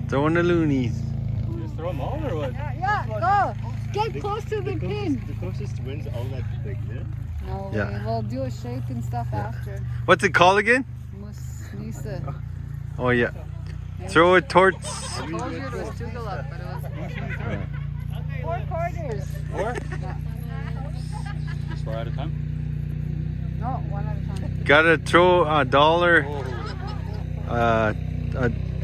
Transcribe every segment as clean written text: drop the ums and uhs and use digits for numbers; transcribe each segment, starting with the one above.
Throwing the loonies. Just throw them all or what? Yeah, go. Get close to the pin. The closest wins all that big, yeah? No Yeah. way. We'll do a shake and stuff after. What's it called again? Nisa. Oh yeah. Throw it towards. I told you it was Tugaluk, but it was 4 quarters. 4? Just 4 at a time? No, 1 at a time. Gotta throw a dollar. A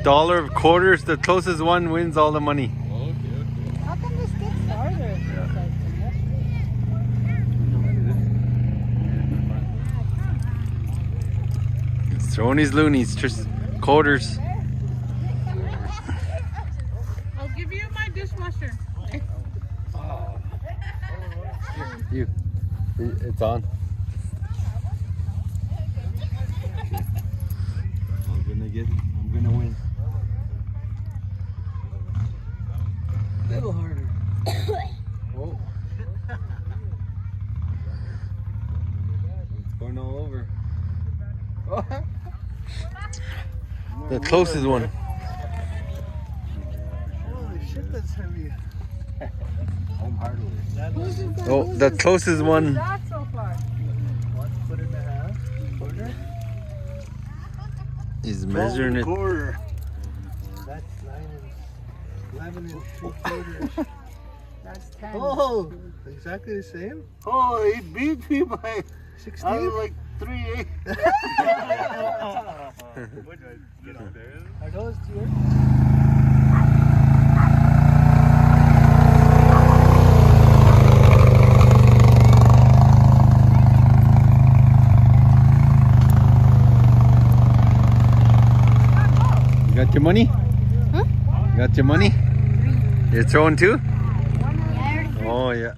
dollar of quarters. The closest one wins all the money. Okay. How come this gets farther? He's throwing his loonies. Just quarters. I'll give you my dishwasher. You. It's on. I'm gonna win. A little harder. Oh. It's going all over. The closest one. Holy shit, that's heavy. I'm hardly. Oh, the closest one. That so far. 1.5 foot. Quarter? Is measuring it. Quarter. That's 9 and 11 and 3 quarters. That's 10. Oh, exactly the same? Oh, he beat me by 16? I was like 3-8. What do I get out there? Are those yours? You got your money? Huh? You got your money? You're throwing too? Yeah. Oh yeah.